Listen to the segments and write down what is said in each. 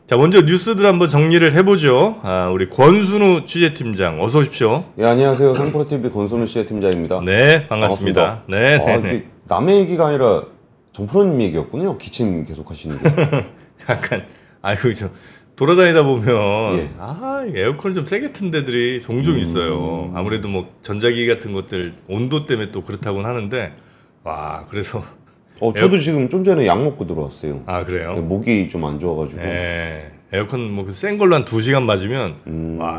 자, 먼저 뉴스들 한번 정리를 해보죠. 우리 권순우 취재팀장, 어서 오십시오. 예, 안녕하세요. 상프로TV 권순우 취재팀장입니다. 네, 반갑습니다. 네. 남의 얘기가 아니라 정프로님 얘기였군요. 기침 계속 하시는 게. 약간, 돌아다니다 보면, 예. 에어컨을 좀 세게 튼 데들이 종종 있어요. 아무래도 뭐, 전자기기 같은 것들, 온도 때문에 또 그렇다고는 하는데, 그래서. 저도 지금 좀 전에 약 먹고 들어왔어요. 아, 그래요? 목이 좀 안 좋아가지고. 네. 에어컨 뭐 센 걸로 한 2시간 맞으면,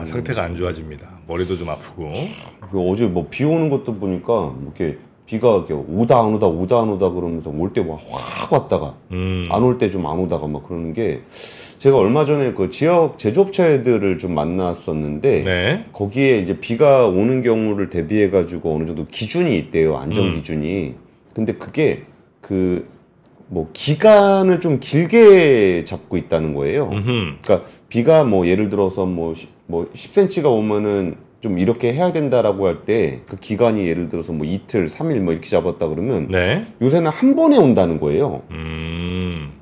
상태가 안 좋아집니다. 머리도 좀 아프고. 어제 뭐 비 오는 것도 보니까, 뭐 이렇게 비가 이렇게 오다 안 오다 그러면서 올 때 확 왔다가, 안 올 때 좀 안 오다가 막 그러는 게, 제가 얼마 전에 그 지역 제조업체들을 좀 만났었는데, 네. 거기에 이제 비가 오는 경우를 대비해가지고 어느 정도 기준이 있대요. 안전 기준이. 근데 그게 기간을 좀 길게 잡고 있다는 거예요. 그러니까 비가 뭐 예를 들어서 뭐 10cm가 오면은 좀 이렇게 해야 된다라고 할 때 그 기간이 예를 들어서 뭐 이틀, 3일 뭐 이렇게 잡았다 그러면 네. 요새는 한 번에 온다는 거예요.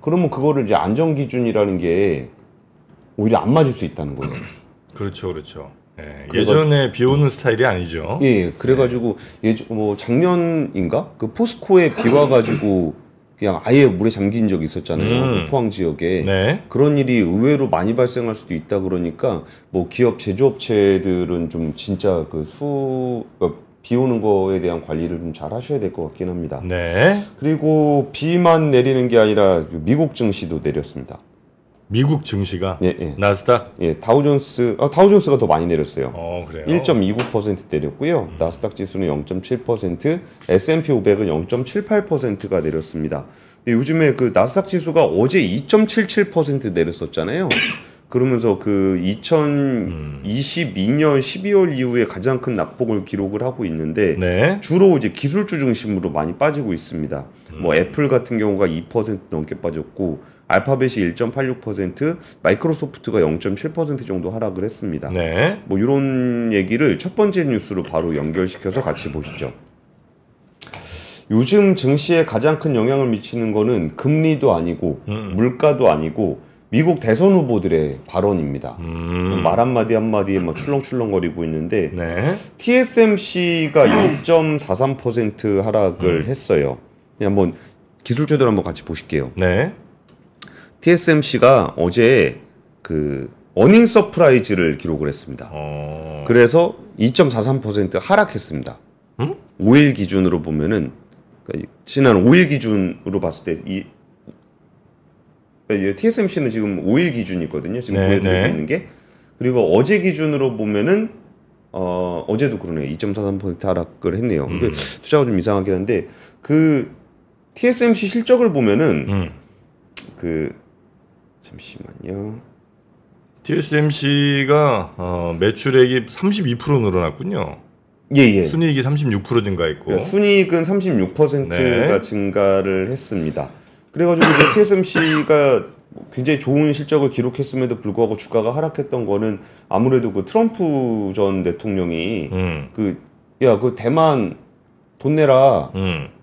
그러면 그거를 이제 안전 기준이라는 게 오히려 안 맞을 수 있다는 거예요. 그렇죠. 네, 예전에 비 오는 스타일이 아니죠. 예, 그래가지고 작년인가 그 포스코에 비 와가지고 그냥 아예 물에 잠긴 적이 있었잖아요. 그 포항 지역에. 네. 그런 일이 의외로 많이 발생할 수도 있다 그러니까 뭐 기업 제조업체들은 좀 진짜 비 오는 거에 대한 관리를 좀 잘 하셔야 될 것 같긴 합니다. 네. 그리고 비만 내리는 게 아니라 미국 증시도 내렸습니다. 미국 증시가? 예. 나스닥? 예, 다우존스가 더 많이 내렸어요. 그래요? 1.29% 내렸고요. 나스닥 지수는 0.7%, S&P 500은 0.78%가 내렸습니다. 요즘에 그 나스닥 지수가 어제 2.77% 내렸었잖아요. 그러면서 그 2022년 12월 이후에 가장 큰 낙폭을 기록을 하고 있는데, 네. 주로 이제 기술주 중심으로 많이 빠지고 있습니다. 뭐 애플 같은 경우가 2% 넘게 빠졌고, 알파벳이 1.86%, 마이크로소프트가 0.7% 정도 하락을 했습니다. 네. 뭐 이런 얘기를 첫 번째 뉴스로 바로 연결시켜서 같이 보시죠. 요즘 증시에 가장 큰 영향을 미치는 거는 금리도 아니고 물가도 아니고 미국 대선 후보들의 발언입니다. 말 한마디 한마디에 막 출렁출렁거리고 있는데, 네. TSMC가 1.43% 하락을 했어요. 한번 기술주들 한번 같이 보실게요. 네. TSMC가 어제 그 어닝 서프라이즈를 기록을 했습니다. 그래서 2.43% 하락했습니다. 5일 기준으로 보면은, 지난 5일 기준으로 봤을 때 TSMC는 지금 5일 기준이거든요. 지금 보여드리고 있는 게. 그리고 어제 기준으로 보면은 어제도 그러네요. 2.43% 하락을 했네요. 이게 숫자가 좀 이상하긴 한데, 그 TSMC 실적을 보면은 잠시만요. TSMC가 매출액이 32% 늘어났군요. 예. 순이익이 36% 증가했고. 그러니까 순이익은 36%가 네. 증가를 했습니다. 그래가지고 이제 TSMC가 굉장히 좋은 실적을 기록했음에도 불구하고 주가가 하락했던 거는 아무래도 그 트럼프 전 대통령이 그 대만 돈 내라.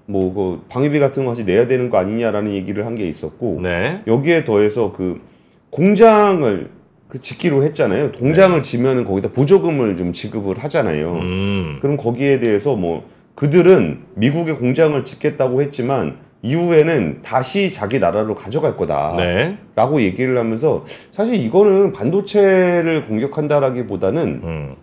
뭐 그 방위비 같은 거 같이 내야 되는 거 아니냐라는 얘기를 한 게 있었고, 네. 여기에 더해서 그 공장을 짓기로 했잖아요. 공장을 지면은 거기다 보조금을 좀 지급을 하잖아요. 그럼 거기에 대해서 뭐 그들은 미국에 공장을 짓겠다고 했지만 이후에는 다시 자기 나라로 가져갈 거다. 네. 라고 얘기를 하면서, 사실 이거는 반도체를 공격한다라기보다는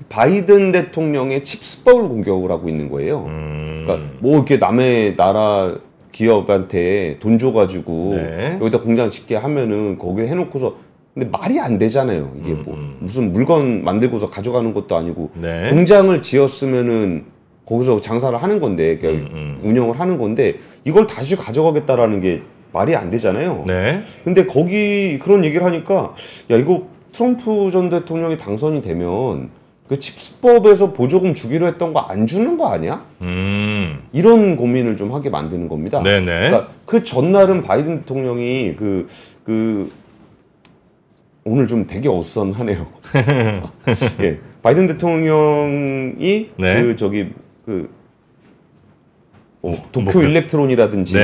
바이든 대통령의 칩스법을 공격을 하고 있는 거예요. 그러니까 뭐 이렇게 남의 나라 기업한테 돈 줘가지고 여기다 공장 짓게 하면은 거기 해놓고서, 근데 말이 안 되잖아요. 이게 무슨 물건 만들고서 가져가는 것도 아니고, 공장을 지었으면은 거기서 장사를 하는 건데, 그러니까 운영을 하는 건데, 이걸 다시 가져가겠다라는 게 말이 안 되잖아요. 네. 근데 거기 그런 얘기를 하니까, 이거 트럼프 전 대통령이 당선이 되면 그 칩스법에서 보조금 주기로 했던 거 안 주는 거 아니야? 이런 고민을 좀 하게 만드는 겁니다. 네네. 그러니까 그 전날은 바이든 대통령이 오늘 좀 되게 어수선하네요. 예, 바이든 대통령이 도쿄 일렉트론이라든지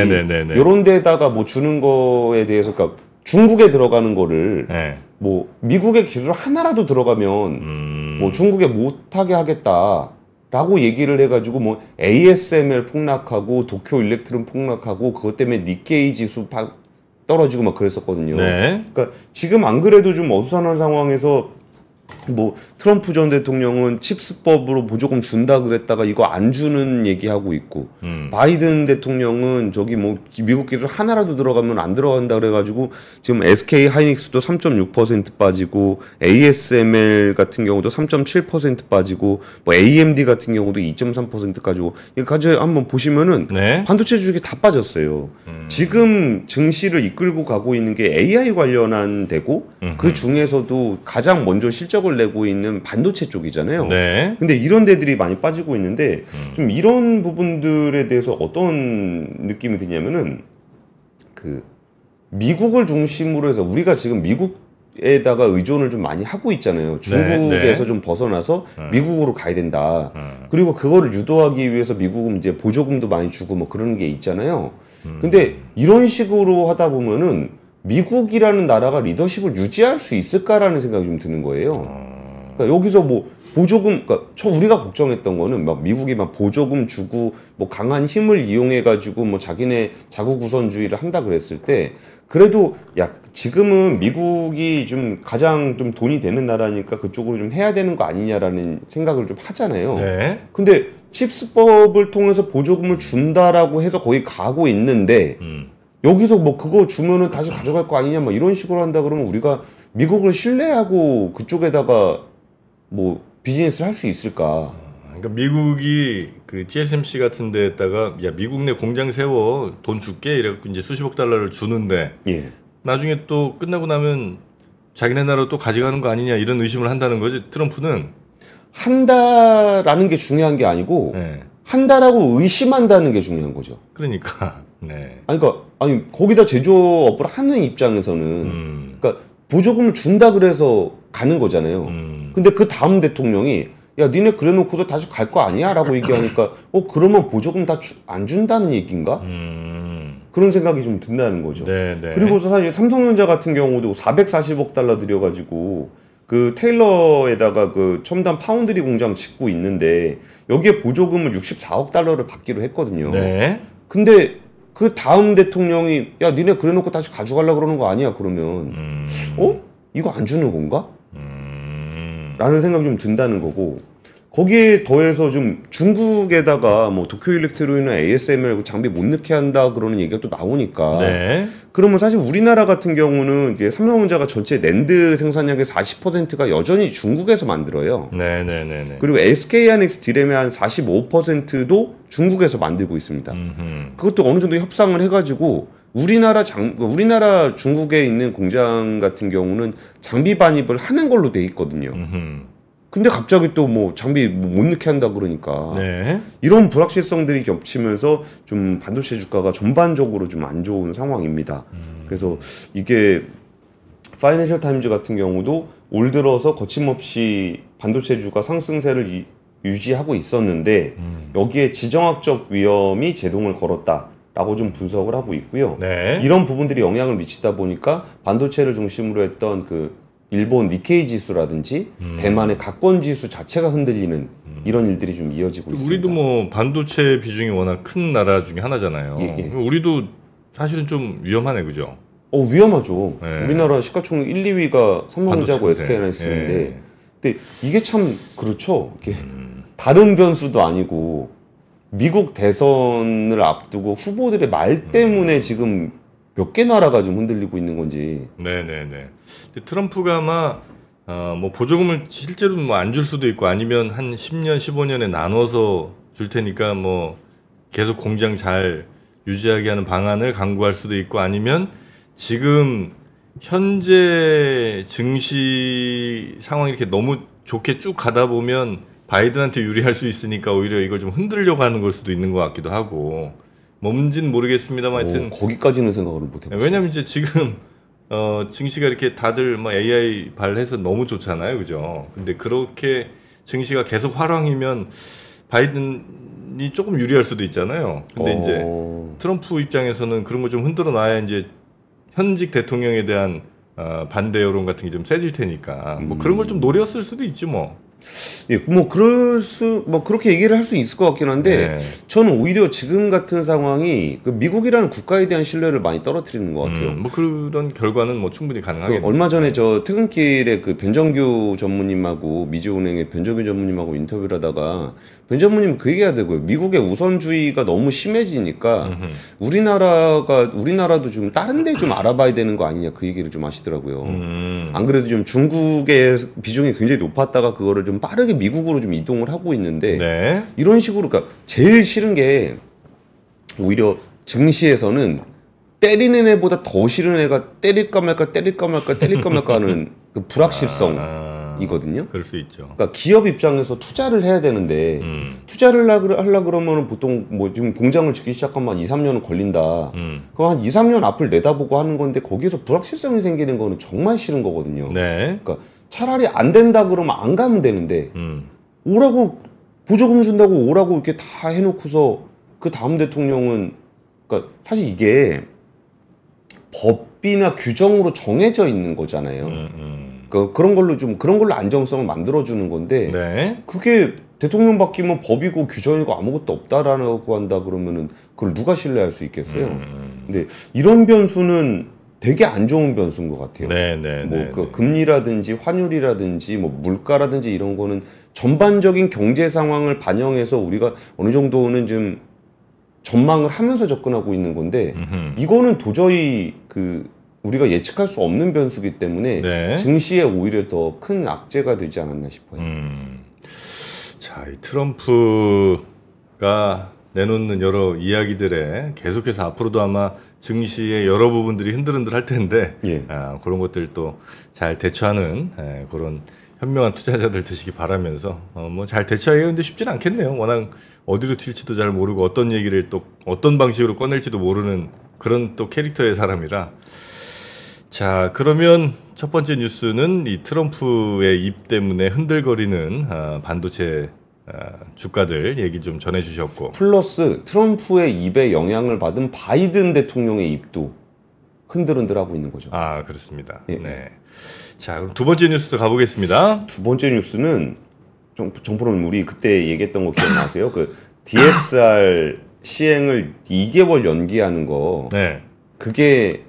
이런 데다가 뭐 주는 거에 대해서, 그러니까 중국에 들어가는 거를 네. 뭐 미국의 기술 하나라도 들어가면 뭐 중국에 못하게 하겠다라고 얘기를 해가지고 뭐 ASML 폭락하고 도쿄 일렉트론 폭락하고 그것 때문에 니케이 지수 떨어지고 막 그랬었거든요. 네. 그러니까 지금 안 그래도 좀 어수선한 상황에서 뭐 트럼프 전 대통령은 칩스법으로 보조금 준다 그랬다가 이거 안 주는 얘기하고 있고 바이든 대통령은 저기 뭐 미국 기술 하나라도 들어가면 안 들어간다 그래가지고 지금 SK 하이닉스도 3.6% 빠지고 ASML 같은 경우도 3.7% 빠지고 뭐 AMD 같은 경우도 2.3% 가지고 이거 한번 보시면은 네. 반도체 주식이 다 빠졌어요. 지금 증시를 이끌고 가고 있는 게 AI 관련한 데고 그 중에서도 가장 먼저 실적을 내고 있는 반도체 쪽이잖아요. 네. 근데 이런 데들이 많이 빠지고 있는데 좀 이런 부분들에 대해서 어떤 느낌이 드냐면은 그 미국을 중심으로 해서 우리가 지금 미국에다가 의존을 좀 많이 하고 있잖아요. 중국에서 네. 좀 벗어나서 미국으로 가야 된다. 그리고 그거를 유도하기 위해서 미국은 이제 보조금도 많이 주고 뭐 그런 게 있잖아요. 근데 이런 식으로 하다 보면은 미국이라는 나라가 리더십을 유지할 수 있을까라는 생각이 좀 드는 거예요. 그러니까 여기서 뭐 보조금, 그러니까 우리가 걱정했던 거는 막 미국이 막 보조금 주고 뭐 강한 힘을 이용해 가지고 뭐 자기네 자국 우선주의를 한다 그랬을 때 그래도 야 지금은 미국이 좀 가장 좀 돈이 되는 나라니까 그쪽으로 좀 해야 되는 거 아니냐라는 생각을 좀 하잖아요. 네. 근데 칩스법을 통해서 보조금을 준다라고 해서 거기 가고 있는데 여기서 뭐 그거 주면은 다시 가져갈 거 아니냐 막 이런 식으로 한다 그러면 우리가 미국을 신뢰하고 그쪽에다가 뭐 비즈니스를 할 수 있을까? 그러니까 미국이 그 TSMC 같은 데에다가 야 미국 내 공장 세워 돈 줄게 이래갖고 이제 수십억 달러를 주는데 예. 나중에 또 끝나고 나면 자기네 나라 또 가져가는 거 아니냐 이런 의심을 한다는 거지. 트럼프는 한다라는 게 중요한 게 아니고 네. 한다라고 의심한다는 게 중요한 거죠. 그러니까 네. 아니 거기다 제조업을 하는 입장에서는 그러니까 보조금을 준다 그래서 가는 거잖아요. 근데 그 다음 대통령이 야 니네 그래놓고서 다시 갈 거 아니야? 라고 얘기하니까 그러면 보조금 다 안 준다는 얘기인가? 그런 생각이 좀 든다는 거죠. 네, 네. 그리고서 사실 삼성전자 같은 경우도 440억 달러 들여가지고 그 테일러에다가 그 첨단 파운드리 공장 짓고 있는데 여기에 보조금을 64억 달러를 받기로 했거든요. 네. 근데 그 다음 대통령이 야 니네 그래놓고 다시 가져가려고 그러는 거 아니야? 그러면 이거 안 주는 건가? 라는 생각이 좀 든다는 거고 거기에 더해서 좀 중국에다가 뭐 도쿄 일렉트론이나 ASML 장비 못 넣게 한다 그러는 얘기가 또 나오니까 네. 그러면 사실 우리나라 같은 경우는 이게 삼성전자가 전체 낸드 생산량의 40%가 여전히 중국에서 만들어요. 네. 그리고 SK 하이닉스 디램의 한 45%도 중국에서 만들고 있습니다. 그것도 어느 정도 협상을 해가지고 우리나라 중국에 있는 공장 같은 경우는 장비 반입을 하는 걸로 돼 있거든요. 근데 갑자기 또 뭐 장비 못 넣게 한다 그러니까 네. 이런 불확실성들이 겹치면서 좀 반도체 주가가 전반적으로 좀 안 좋은 상황입니다. 그래서 이게 파이낸셜 타임즈 같은 경우도 올 들어서 거침없이 반도체주가 상승세를 유지하고 있었는데 여기에 지정학적 위험이 제동을 걸었다라고 좀 분석을 하고 있고요. 네. 이런 부분들이 영향을 미치다 보니까 반도체를 중심으로 했던 그 일본 니케이 지수라든지 대만의 가권 지수 자체가 흔들리는 이런 일들이 좀 이어지고 있습니다. 우리도 뭐 반도체 비중이 워낙 큰 나라 중에 하나잖아요. 예. 우리도 사실은 좀 위험하네, 그죠? 위험하죠. 네. 우리나라 시가총액 1, 2위가 삼성전자하고 반도체인데. SK하이닉스인데 예. 근데 이게 참 그렇죠. 이게 다른 변수도 아니고 미국 대선을 앞두고 후보들의 말 때문에 지금 몇 개 나라가 좀 흔들리고 있는 건지. 네네네. 근데 트럼프가 아마 뭐 보조금을 실제로 뭐 안 줄 수도 있고 아니면 한 10년, 15년에 나눠서 줄 테니까 뭐 계속 공장 잘 유지하게 하는 방안을 강구할 수도 있고 아니면 지금 현재 증시 상황이 이렇게 너무 좋게 쭉 가다 보면 바이든한테 유리할 수 있으니까 오히려 이걸 좀 흔들려고 하는 걸 수도 있는 것 같기도 하고 뭔지는 모르겠습니다만 하여튼 거기까지는 생각을 못 해봤어요. 왜냐면 이제 지금 증시가 이렇게 다들 뭐 AI 발해서 너무 좋잖아요, 그죠? 근데 그렇게 증시가 계속 화랑이면 바이든이 조금 유리할 수도 있잖아요. 근데 이제 트럼프 입장에서는 그런 거 좀 흔들어 놔야 이제 현직 대통령에 대한 반대 여론 같은 게 좀 세질 테니까 뭐 그런 걸 좀 노렸을 수도 있지 뭐. 예, 뭐 그렇게 얘기를 할 수 있을 것 같긴 한데, 네. 저는 오히려 지금 같은 상황이 그 미국이라는 국가에 대한 신뢰를 많이 떨어뜨리는 것 같아요. 뭐 그런 결과는 뭐 충분히 가능하겠네요. 그 얼마 전에 저 퇴근길에 그 변정규 전무님하고 미주은행의 변정규 전무님하고 인터뷰를 하다가 변 전무님 그 얘기하더라고요. 미국의 우선주의가 너무 심해지니까 우리나라도 좀 다른 데 좀 알아봐야 되는 거 아니냐, 그 얘기를 좀 하시더라고요. 안 그래도 좀 중국의 비중이 굉장히 높았다가 그거를 좀 빠르게 미국으로 좀 이동을 하고 있는데, 네. 이런 식으로, 그러니까 제일 싫은 게 오히려 증시에서는 때리는 애보다 더 싫은 애가 때릴까 말까 하는 그 불확실성이거든요. 그럴 수 있죠. 그러니까 기업 입장에서 투자를 해야 되는데 투자를 하려 그러면 보통 뭐 지금 공장을 짓기 시작하면 한 2, 3년은 걸린다. 그럼 한 2, 3년 앞을 내다보고 하는 건데 거기서 불확실성이 생기는 거는 정말 싫은 거거든요. 네. 그러니까 차라리 안 된다 그러면 안 가면 되는데 오라고 보조금 준다고 오라고 이렇게 다 해놓고서 그 다음 대통령은, 그러니까 사실 이게 법이나 규정으로 정해져 있는 거잖아요. 그러니까 그런 걸로 안정성을 만들어주는 건데, 네. 그게 대통령 바뀌면 법이고 규정이고 아무것도 없다라고 한다 그러면은 그걸 누가 신뢰할 수 있겠어요? 근데 이런 변수는 되게 안 좋은 변수인 것 같아요. 그 금리라든지 환율이라든지 뭐 물가라든지 이런 거는 전반적인 경제 상황을 반영해서 우리가 어느 정도는 좀 전망을 하면서 접근하고 있는 건데, 이거는 도저히 우리가 예측할 수 없는 변수기 때문에 네. 증시에 오히려 더 큰 악재가 되지 않았나 싶어요. 자, 이 트럼프가 내놓는 여러 이야기들에 계속해서 앞으로도 아마 증시의 여러 부분들이 흔들흔들 할 텐데, 예. 그런 것들 또 잘 대처하는 그런 현명한 투자자들 되시기 바라면서 뭐 잘 대처하기가 근데 쉽지는 않겠네요. 워낙 어디로 튈지도 잘 모르고 어떤 얘기를 또 어떤 방식으로 꺼낼지도 모르는 그런 또 캐릭터의 사람이라. 자, 그러면 첫 번째 뉴스는 이 트럼프의 입 때문에 흔들거리는 반도체 주가들 얘기 좀 전해주셨고, 플러스 트럼프의 입에 영향을 받은 바이든 대통령의 입도 흔들흔들하고 있는 거죠. 아, 그렇습니다. 예. 네. 자, 그럼 두 번째 뉴스도 가보겠습니다. 두 번째 뉴스는 정프로는 우리 그때 얘기했던 거 기억나세요? 그 DSR 시행을 2개월 연기하는 거. 네. 그게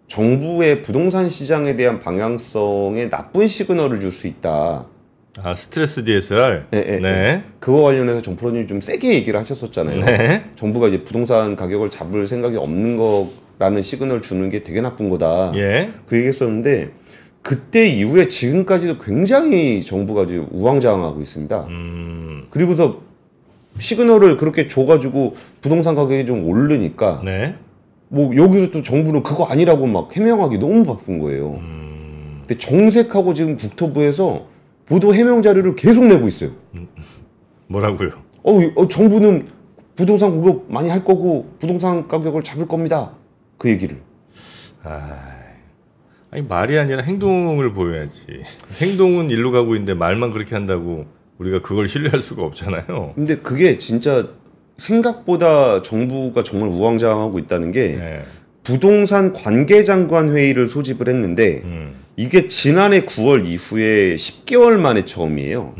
정부의 부동산 시장에 대한 방향성에 나쁜 시그널을 줄 수 있다. 아, 스트레스 DSR? 네. 그거 관련해서 정프로님 좀 세게 얘기를 하셨었잖아요. 네. 정부가 이제 부동산 가격을 잡을 생각이 없는 거라는 시그널 주는 게 되게 나쁜 거다. 예. 그 얘기했었는데, 그때 이후에 지금까지도 굉장히 정부가 지금 우왕좌왕하고 있습니다. 그리고서 시그널을 그렇게 줘가지고 부동산 가격이 좀 오르니까, 네. 뭐 여기서 또 정부는 그거 아니라고 막 해명하기 너무 바쁜 거예요. 근데 정색하고 지금 국토부에서 보도 해명 자료를 계속 내고 있어요. 뭐라고요? 정부는 부동산 공급 많이 할 거고 부동산 가격을 잡을 겁니다. 그 얘기를. 아니, 말이 아니라 행동을 보여야지. 행동은 일로 가고 있는데 말만 그렇게 한다고 우리가 그걸 신뢰할 수가 없잖아요. 근데 그게 진짜 생각보다 정부가 정말 우왕좌왕하고 있다는 게, 네. 부동산 관계장관 회의를 소집을 했는데 이게 지난해 9월 이후에 10개월 만에 처음이에요.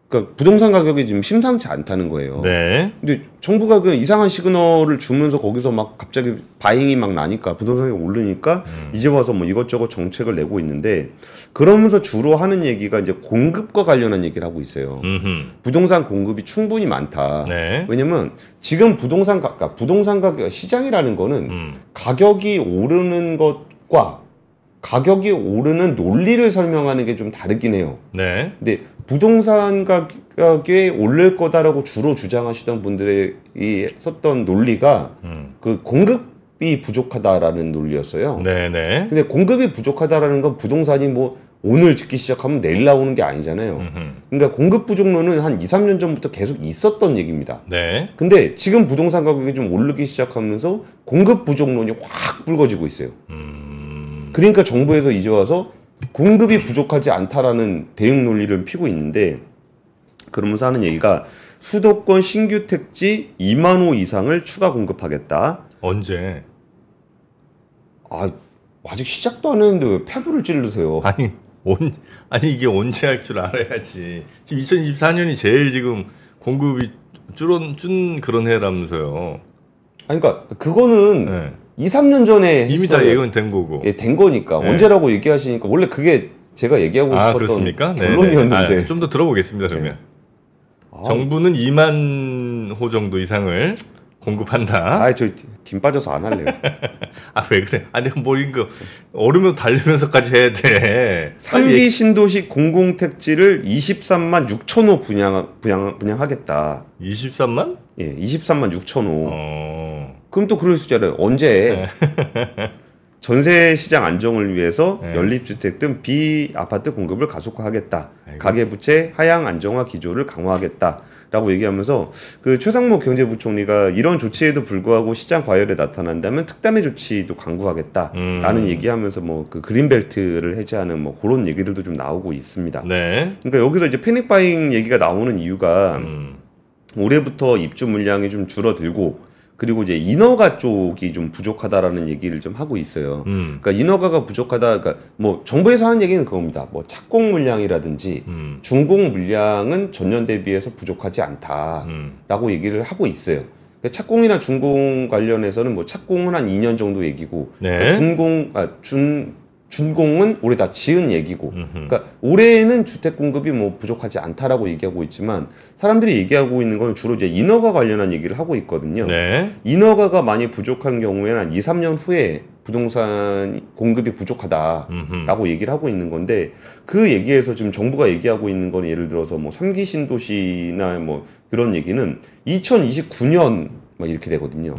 그러니까 부동산 가격이 지금 심상치 않다는 거예요. 네. 근데 정부가 그 이상한 시그널을 주면서 거기서 막 갑자기 바잉이 막 나니까 부동산이 오르니까 이제 와서 뭐 이것저것 정책을 내고 있는데, 그러면서 주로 하는 얘기가 이제 공급과 관련한 얘기를 하고 있어요. 부동산 공급이 충분히 많다. 네. 왜냐면 지금 부동산 가격 시장이라는 거는 가격이 오르는 것과 가격이 오르는 논리를 설명하는 게 좀 다르긴 해요. 네. 근데 부동산 가격이 오를 거다라고 주로 주장하시던 분들이 썼던 논리가 그 공급이 부족하다라는 논리였어요. 네네. 근데 공급이 부족하다라는 건 부동산이 뭐 오늘 짓기 시작하면 내일 나오는 게 아니잖아요. 그러니까 공급 부족론은 한 2, 3년 전부터 계속 있었던 얘기입니다. 네. 근데 지금 부동산 가격이 좀 오르기 시작하면서 공급 부족론이 확 불거지고 있어요. 그러니까 정부에서 이제 와서 공급이 부족하지 않다라는 대응 논리를 피고 있는데, 그러면서 하는 얘기가 수도권 신규 택지 2만 호 이상을 추가 공급하겠다. 언제? 아직 시작도 안 했는데 왜 패부를 찌르세요? 아니 이게 언제 할 줄 알아야지. 지금 2024년이 제일 지금 공급이 준 그런 해라면서요. 그러니까 그거는 네. 2, 3년 전에 이미 다 예언된 거고. 예, 된 거니까. 네. 언제라고 얘기하시니까 원래 그게 제가 얘기하고 싶었던 그렇습니까? 결론이었는데. 좀 더 들어보겠습니다. 그러면 정부는 2만 호 정도 이상을 공급한다. 저 김 빠져서 안 할래요. 왜 그래? 뭐 이거 얼으면 달리면서까지 해야 돼. 3기 신도시 공공택지를 23만 6천 호 분양하겠다. 23만? 예, 23만 6천 호. 그럼 또 그럴 수 있잖아요. 언제 전세 시장 안정을 위해서 연립주택 등 비아파트 공급을 가속화하겠다. 가계부채 하향 안정화 기조를 강화하겠다. 라고 얘기하면서 그 최상목 경제부총리가 이런 조치에도 불구하고 시장 과열에 나타난다면 특단의 조치도 강구하겠다라는 얘기하면서 뭐 그 그린벨트를 해제하는 뭐 그런 얘기들도 좀 나오고 있습니다. 네. 그러니까 여기서 이제 패닉바잉 얘기가 나오는 이유가 올해부터 입주 물량이 좀 줄어들고 그리고 이제 인허가 쪽이 좀 부족하다라는 얘기를 좀 하고 있어요. 그러니까 인허가가 부족하다. 그러니까 뭐 정부에서 하는 얘기는 그겁니다. 뭐 착공 물량이라든지 준공 물량은 전년 대비해서 부족하지 않다라고 얘기를 하고 있어요. 그러니까 착공이나 준공 관련해서는 뭐 착공은 한 2년 정도 얘기고 네. 준공은 올해 다 지은 얘기고, 그러니까 올해는 주택 공급이 뭐 부족하지 않다라고 얘기하고 있지만 사람들이 얘기하고 있는 건 주로 이제 인허가 관련한 얘기를 하고 있거든요. 네. 인허가가 많이 부족한 경우에는 한 2, 3년 후에 부동산 공급이 부족하다라고 얘기를 하고 있는 건데 그 얘기에서 지금 정부가 얘기하고 있는 건 예를 들어서 뭐 3기 신도시나 뭐 그런 얘기는 2029년 막 이렇게 되거든요.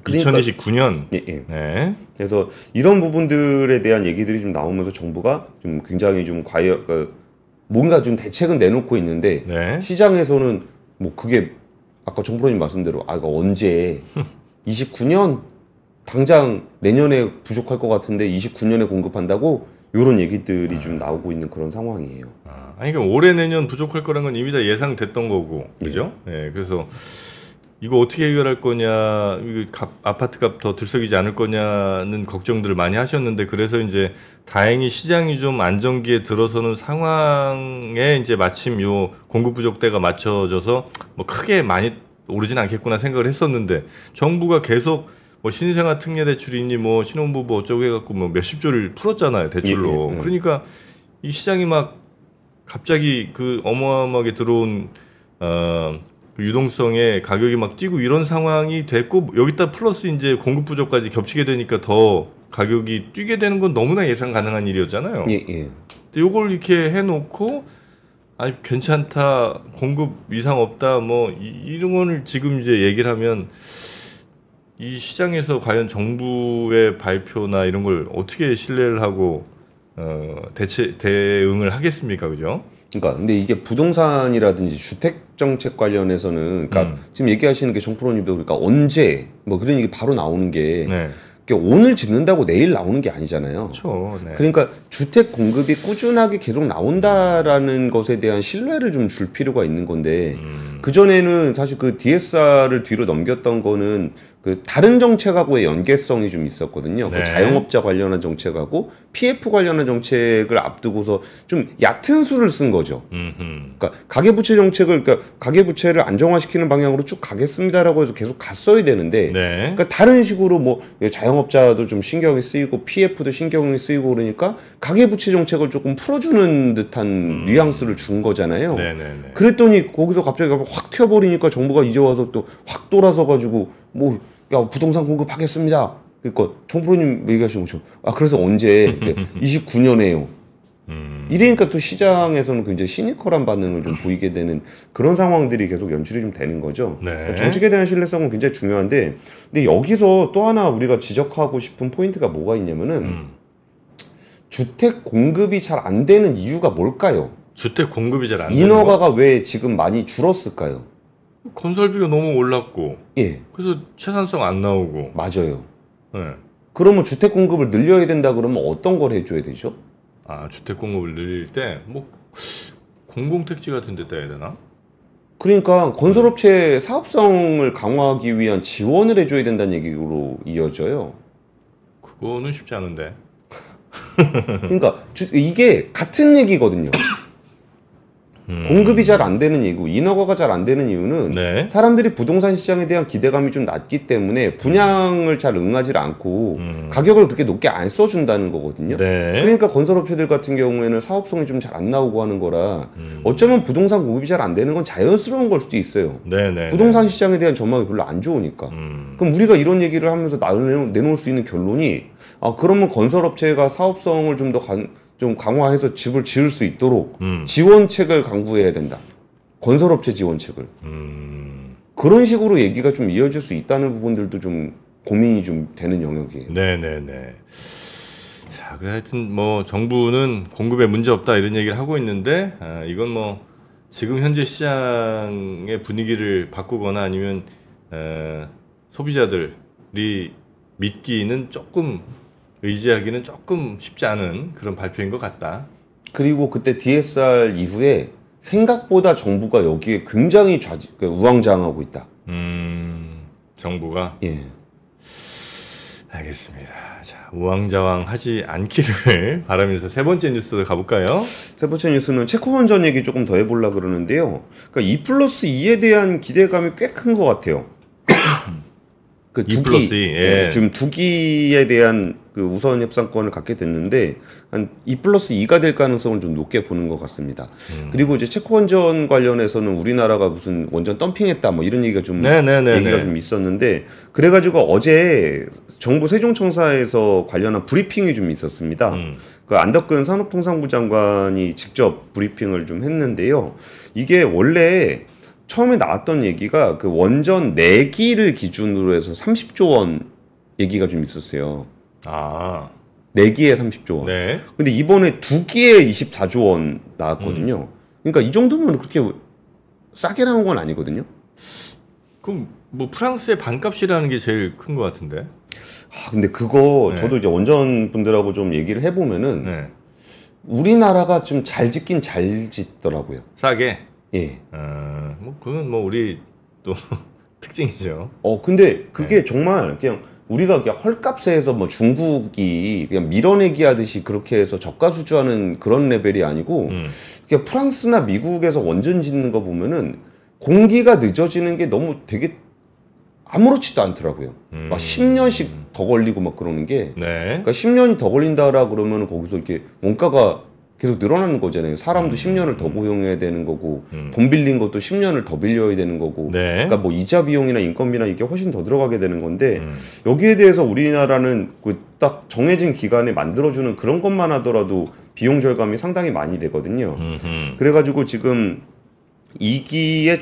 그러니까, 2029년. 예. 네. 그래서 이런 부분들에 대한 얘기들이 좀 나오면서 정부가 좀 굉장히 좀 뭔가 좀 대책은 내놓고 있는데 네. 시장에서는 뭐 그게 아까 정부님 말씀대로 이거 언제 29년 당장 내년에 부족할 것 같은데 29년에 공급한다고 이런 얘기들이 좀 나오고 있는 그런 상황이에요. 그러니까 올해 내년 부족할 거란 건 이미 다 예상됐던 거고, 그죠? 네. 그래서 이거 어떻게 해결할 거냐, 아파트 값 더 들썩이지 않을 거냐는 걱정들을 많이 하셨는데, 그래서 이제 다행히 시장이 좀 안정기에 들어서는 상황에 이제 마침 요 공급 부족 때가 맞춰져서 뭐 크게 많이 오르진 않겠구나 생각을 했었는데, 정부가 계속 뭐 신생아 특례 대출이니 뭐 신혼부부 어쩌고 해갖고 뭐 몇십조를 풀었잖아요, 대출로. 그러니까 이 시장이 막 갑자기 그 어마어마하게 들어온 그 유동성에 가격이 막 뛰고 이런 상황이 됐고, 여기다 플러스 이제 공급 부족까지 겹치게 되니까 더 가격이 뛰게 되는 건 너무나 예상 가능한 일이었잖아요. 예. 근데 요걸 이렇게 해놓고 괜찮다, 공급 이상 없다, 뭐 이런 걸 지금 이제 얘기를 하면 이 시장에서 과연 정부의 발표나 이런 걸 어떻게 신뢰를 하고 대응을 하겠습니까, 그죠? 그러니까 근데 이게 부동산이라든지 주택 정책 관련해서는 그러니까 지금 얘기하시는 게 정프로님도 그러니까 언제 뭐 그런 얘기 바로 나오는 게 오늘 짓는다고 내일 나오는 게 아니잖아요. 그렇죠. 네. 그러니까 주택 공급이 꾸준하게 계속 나온다라는 것에 대한 신뢰를 좀 줄 필요가 있는 건데 그 전에는 사실 그 DSR을 뒤로 넘겼던 거는 그 다른 정책하고의 연계성이 좀 있었거든요. 네. 그 자영업자 관련한 정책하고 PF 관련한 정책을 앞두고서 좀 얕은 수를 쓴 거죠. 그러니까 가계부채 정책을 그러니까 가계부채를 안정화시키는 방향으로 쭉 가겠습니다라고 해서 계속 갔어야 되는데, 네. 그러니까 다른 식으로 뭐 자영업자도 좀 신경이 쓰이고 PF도 신경이 쓰이고 그러니까 가계부채 정책을 조금 풀어주는 듯한 뉘앙스를 준 거잖아요. 네네네. 그랬더니 거기서 갑자기 확 튀어버리니까 정부가 이제 와서 또 확 돌아서 가지고 뭐 부동산 공급하겠습니다. 그러니까 정프로님 얘기하신 것처럼 그래서 언제 29년에요. 이러니까 또 시장에서는 굉장히 시니컬한 반응을 좀 보이게 되는 그런 상황들이 계속 연출이 좀 되는 거죠. 네. 정책에 대한 신뢰성은 굉장히 중요한데, 근데 여기서 또 하나 우리가 지적하고 싶은 포인트가 뭐가 있냐면은 주택 공급이 잘 안 되는 이유가 뭘까요? 주택 공급이 잘 안 되는 거? 인허가가 왜 지금 많이 줄었을까요? 건설비가 너무 올랐고, 예, 그래서 채산성 안 나오고. 맞아요. 네. 그러면 주택 공급을 늘려야 된다 그러면 어떤 걸 해줘야 되죠? 주택 공급을 늘릴 때 뭐 공공택지 같은 데다 해야 되나? 그러니까 건설업체 사업성을 강화하기 위한 지원을 해줘야 된다는 얘기로 이어져요. 그거는 쉽지 않은데. 그러니까 이게 같은 얘기거든요. 공급이 잘 안 되는 이유, 인허가가 잘 안 되는 이유는 네. 사람들이 부동산 시장에 대한 기대감이 좀 낮기 때문에 분양을 잘 응하지 않고 가격을 그렇게 높게 안 써준다는 거거든요. 네. 그러니까 건설업체들 같은 경우에는 사업성이 좀 잘 안 나오고 하는 거라 어쩌면 부동산 공급이 잘 안 되는 건 자연스러운 걸 수도 있어요. 네. 부동산 시장에 대한 전망이 별로 안 좋으니까. 그럼 우리가 이런 얘기를 하면서 내놓을 수 있는 결론이 그러면 건설업체가 사업성을 좀 강화해서 집을 지을 수 있도록 지원책을 강구해야 된다. 건설업체 지원책을. 그런 식으로 얘기가 좀 이어질 수 있다는 부분들도 좀 고민이 좀 되는 영역이에요. 네네네. 자, 그래 하여튼 뭐 정부는 공급에 문제 없다 이런 얘기를 하고 있는데 이건 뭐 지금 현재 시장의 분위기를 바꾸거나 아니면 소비자들이 믿기는 조금 의지하기는 조금 쉽지 않은 그런 발표인 것 같다. 그리고 그때 DSR 이후에 생각보다 정부가 여기에 굉장히 우왕좌왕하고 있다. 정부가? 예. 알겠습니다. 자, 우왕좌왕하지 않기를 바라면서 세 번째 뉴스 가볼까요? 세 번째 뉴스는 채권전 얘기 조금 더 해보려고 그러는데요. 그러니까 2+2에 대한 기대감이 꽤 큰 것 같아요. 그 2+2, 예. 지금 두기에 대한 그 우선 협상권을 갖게 됐는데 한 2+2가 될 가능성을 좀 높게 보는 것 같습니다. 그리고 이제 채권전 관련해서는 우리나라가 무슨 원전 덤핑했다 뭐 이런 얘기가 좀 얘기가 좀 있었는데 그래가지고 어제 정부 세종청사에서 관련한 브리핑이 좀 있었습니다. 그 안덕근 산업통상부 장관이 직접 브리핑을 좀 했는데요. 이게 원래 처음에 나왔던 얘기가 그 원전 4기를 기준으로 해서 30조 원 얘기가 좀 있었어요. 4기에 30조 원. 네. 근데 이번에 2기에 24조 원 나왔거든요. 그러니까 이 정도면 그렇게 싸게 나온 건 아니거든요. 그럼 뭐 프랑스의 반값이라는 게 제일 큰 것 같은데. 근데 그거 저도 이제 원전 분들하고 좀 얘기를 해보면은 우리나라가 좀 잘 짓긴 잘 짓더라고요. 싸게. 예. 뭐 그건 뭐 우리 또 특징이죠. 근데 그게 정말 그냥 우리가 그냥 헐값에 해서 뭐 중국이 그냥 밀어내기 하듯이 그렇게 해서 저가수주하는 그런 레벨이 아니고 그냥 프랑스나 미국에서 원전 짓는 거 보면은 공기가 늦어지는 게 너무 되게 아무렇지도 않더라고요. 막 10년씩 더 걸리고 막 그러는 게. 그러니까 10년이 더 걸린다라 그러면 거기서 이렇게 원가가 계속 늘어나는 거잖아요. 사람도 10년을 더 고용해야 되는 거고 돈 빌린 것도 10년을 더 빌려야 되는 거고 그러니까 뭐 이자 비용이나 인건비나 이게 훨씬 더 들어가게 되는 건데 여기에 대해서 우리나라는 그 딱 정해진 기간에 만들어주는 그런 것만 하더라도 비용 절감이 상당히 많이 되거든요. 그래가지고 지금 2기의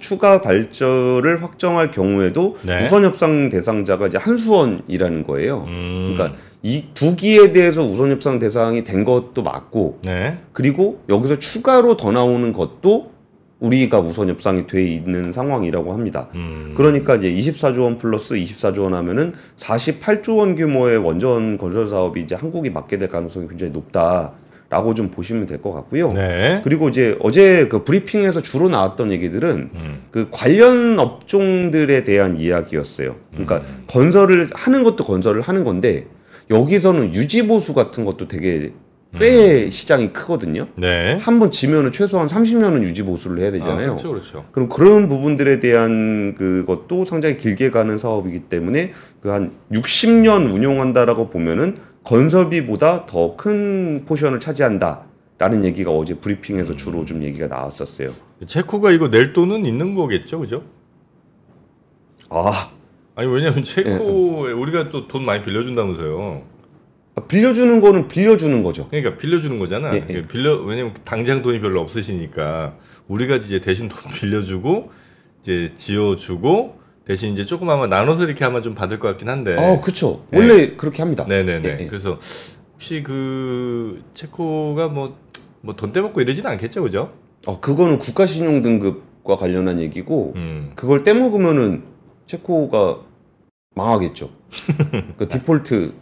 추가 발전을 확정할 경우에도 우선 협상 대상자가 이제 한수원이라는 거예요. 그러니까 이 2기에 대해서 우선 협상 대상이 된 것도 맞고, 그리고 여기서 추가로 더 나오는 것도 우리가 우선 협상이 돼 있는 상황이라고 합니다. 그러니까 이제 24조 원 플러스 24조 원 하면은 48조 원 규모의 원전 건설 사업이 이제 한국이 맡게 될 가능성이 굉장히 높다. 라고 좀 보시면 될 것 같고요. 그리고 이제 어제 그 브리핑에서 주로 나왔던 얘기들은 그 관련 업종들에 대한 이야기였어요. 그러니까 건설을 하는 것도 건설을 하는 건데 여기서는 유지보수 같은 것도 되게 꽤 시장이 크거든요. 한 번 지면은 최소한 30년은 유지보수를 해야 되잖아요. 그렇죠. 그럼 그런 부분들에 대한 그것도 상당히 길게 가는 사업이기 때문에 그 한 60년 운용한다라고 보면은 건설비보다 더 큰 포션을 차지한다라는 얘기가 어제 브리핑에서 주로 좀 얘기가 나왔었어요. 체코가 이거 낼 돈은 있는 거겠죠, 그죠? 아니 왜냐면 체코에 우리가 또 돈 많이 빌려준다면서요. 빌려주는 거는 빌려주는 거죠. 그러니까 빌려주는 거잖아. 왜냐면 당장 돈이 별로 없으시니까 우리가 이제 대신 돈 빌려주고 이제 지어주고 대신 이제 조금 아마 나눠서 이렇게 하면 좀 받을 것 같긴 한데. 그렇죠. 원래 그렇게 합니다. 그래서 혹시 그 체코가 뭐 돈 떼먹고 이러지는 않겠죠, 그죠? 그거는 국가신용 등급과 관련한 얘기고 그걸 떼먹으면은 체코가 망하겠죠. 그 디폴트.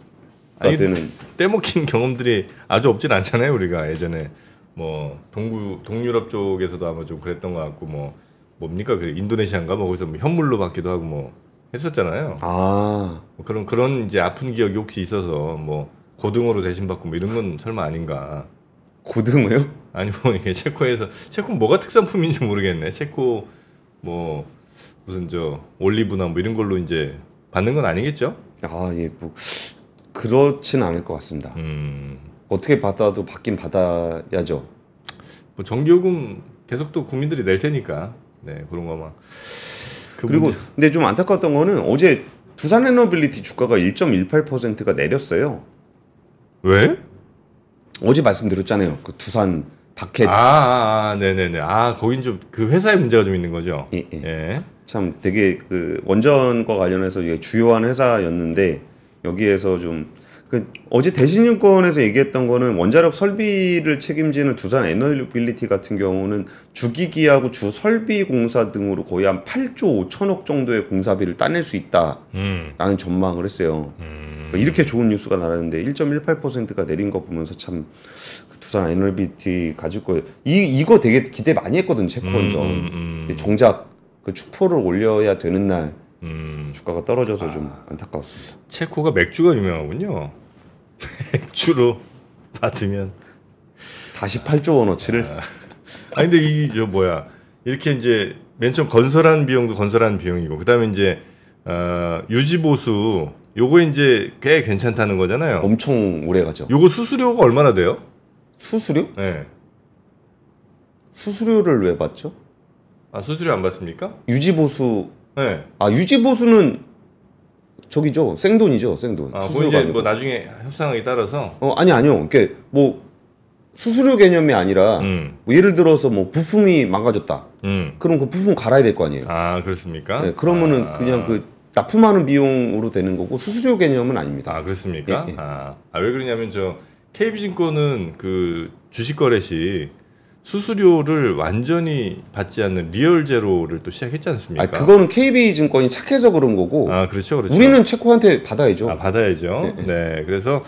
떼먹힌 경험들이 아주 없진 않잖아요, 우리가 예전에 뭐 동유럽 쪽에서도 아마 좀 그랬던 것 같고 뭡니까 그 인도네시아인가 뭐 거기서 뭐 현물로 받기도 하고 뭐 했었잖아요. 아, 뭐 그런 이제 아픈 기억이 혹시 있어서 뭐 고등어로 대신받고 뭐 이런 건 설마 아닌가? 고등어요? 아니 뭐 이게 체코에서 체코 뭐가 특산품인지 모르겠네. 체코 뭐 무슨 저 올리브나 뭐 이런 걸로 이제 받는 건 아니겠죠? 아, 예, 뭐 그렇진 않을 것 같습니다. 어떻게 받아도 받긴 받아야죠. 뭐 전기요금 계속 또 국민들이 낼 테니까 네 그런 거만. 그리고 근데 좀 안타까웠던 거는 어제 두산 에너빌리티 주가가 1.18%가 내렸어요. 왜? 어제 말씀드렸잖아요. 그 두산 박해. 네네네. 거긴 좀 그 회사의 문제가 좀 있는 거죠. 예, 예. 예. 참 되게 그 원전과 관련해서 이게 주요한 회사였는데 여기에서 좀 그 어제 대신증권에서 얘기했던 거는 원자력 설비를 책임지는 두산 에너빌리티 같은 경우는 주기기하고 주설비 공사 등으로 거의 한 8조 5천억 정도의 공사비를 따낼 수 있다라는 전망을 했어요. 이렇게 좋은 뉴스가 나왔는데 1.18%가 내린 거 보면서 참 두산 에너빌리티 가질 거 이거 되게 기대 많이 했거든 체코원전. 정작 그 축포를 올려야 되는 날 주가가 떨어져서 좀 안타까웠습니다. 체코가 맥주가 유명하군요. 맥주로 받으면 48조 원어치를. 근데 이게 저 뭐야 이렇게 이제 맨 처음 건설한 비용도 건설한 비용이고 그다음에 이제 유지 보수 요거 이제 꽤 괜찮다는 거잖아요. 엄청 오래 가죠. 요거 수수료가 얼마나 돼요? 수수료? 네. 수수료를 왜 받죠? 수수료 안 받습니까? 유지보수. 네. 유지보수는 저기죠. 생돈이죠. 생돈. 수수료가 이제 뭐 나중에 협상하기 따라서. 아니요. 이게 뭐 수수료 개념이 아니라 뭐 예를 들어서 뭐 부품이 망가졌다. 그럼 그 부품 갈아야 될 거 아니에요. 그렇습니까? 네, 그러면은 그냥 그 납품하는 비용으로 되는 거고 수수료 개념은 아닙니다. 그렇습니까? 예, 예. 왜 그러냐면 저 KB증권은 그 주식 거래 시 수수료를 완전히 받지 않는 리얼 제로를 또 시작했지 않습니까? 그거는 KB증권이 착해서 그런 거고. 그렇죠. 우리는 체코한테 받아야죠. 받아야죠. 네. 네. 그래서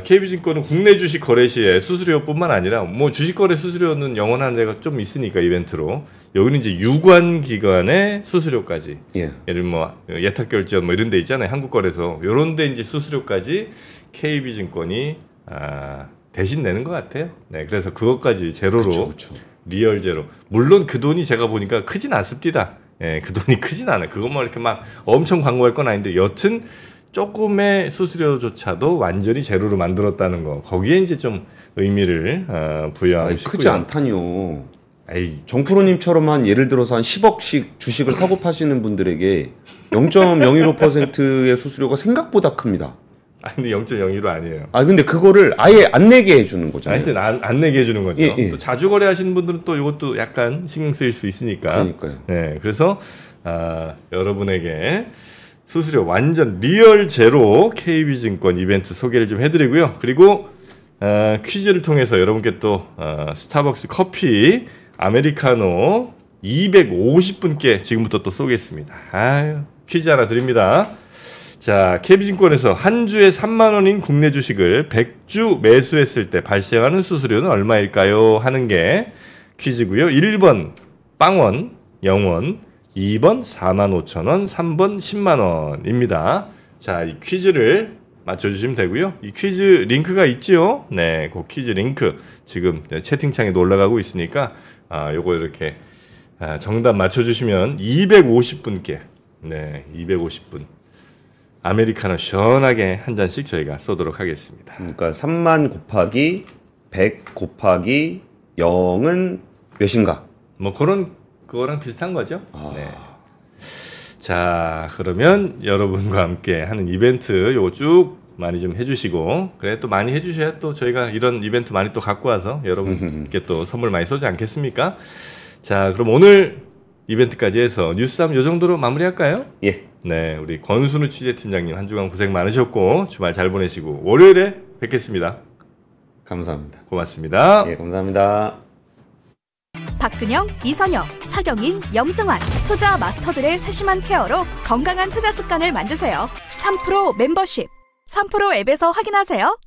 KB증권은 국내 주식 거래 시에 수수료뿐만 아니라 뭐 주식 거래 수수료는 영원한 데가 좀 있으니까 이벤트로 여기는 이제 유관 기관의 수수료까지. 예. 예를 뭐 예탁 결제원 뭐 이런 데 있잖아요. 한국거래소. 요런 데 이제 수수료까지 KB증권이 대신 내는 것 같아요. 네, 그래서 그것까지 제로로 그쵸. 리얼 제로. 물론 그 돈이 제가 보니까 크진 않습니다. 예, 그 돈이 크진 않아요. 그것만 이렇게 막 엄청 광고할 건 아닌데 여튼 조금의 수수료조차도 완전히 제로로 만들었다는 거. 거기에 이제 좀 의미를 부여하고 싶고요. 크지 않다니요. 정프로님처럼만 예를 들어서 한 10억씩 주식을 사고 파시는 분들에게 0.015%의 수수료가 생각보다 큽니다. 근데 0.01로 아니에요. 근데 그거를 아예 안 내게 해주는 거잖아요. 하여튼 안 내게 해주는 거죠. 예. 또 자주 거래하시는 분들은 또 이것도 약간 신경 쓰일 수 있으니까. 그러니까요. 네, 그래서 여러분에게 수수료 완전 리얼 제로 KB증권 이벤트 소개를 좀 해드리고요. 그리고 퀴즈를 통해서 여러분께 또 스타벅스 커피 아메리카노 250분께 지금부터 또 쏘겠습니다. 퀴즈 하나 드립니다. 자, KB증권에서 한 주에 3만 원인 국내 주식을 100주 매수했을 때 발생하는 수수료는 얼마일까요? 하는 게 퀴즈고요. 1번 빵원 0원, 2번 4만 5천 원, 3번 10만 원입니다. 자, 이 퀴즈를 맞춰주시면 되고요. 이 퀴즈 링크가 있죠? 네, 그 퀴즈 링크 지금 채팅창에 올라가고 있으니까 요거 이렇게 정답 맞춰주시면 250분께 250분 아메리카노 시원하게 한 잔씩 저희가 쏘도록 하겠습니다. 그러니까 3만 곱하기 100 곱하기 0은 몇인가? 뭐 그거랑 비슷한 거죠. 네. 자, 그러면 여러분과 함께 하는 이벤트 요거 쭉 많이 좀 해주시고 그래 또 많이 해주셔야 또 저희가 이런 이벤트 많이 또 갖고 와서 여러분께 또 선물 많이 쏘지 않겠습니까? 자, 그럼 오늘 이벤트까지 해서 뉴스함 요 정도로 마무리할까요? 예. 네, 우리 권순우 취재팀장님 한 주간 고생 많으셨고 주말 잘 보내시고 월요일에 뵙겠습니다. 감사합니다. 고맙습니다. 예, 감사합니다. 박근영, 이선영, 사경인, 염승환 투자 마스터들의 세심한 케어로 건강한 투자 습관을 만드세요. 3프로 멤버십 3프로 앱에서 확인하세요.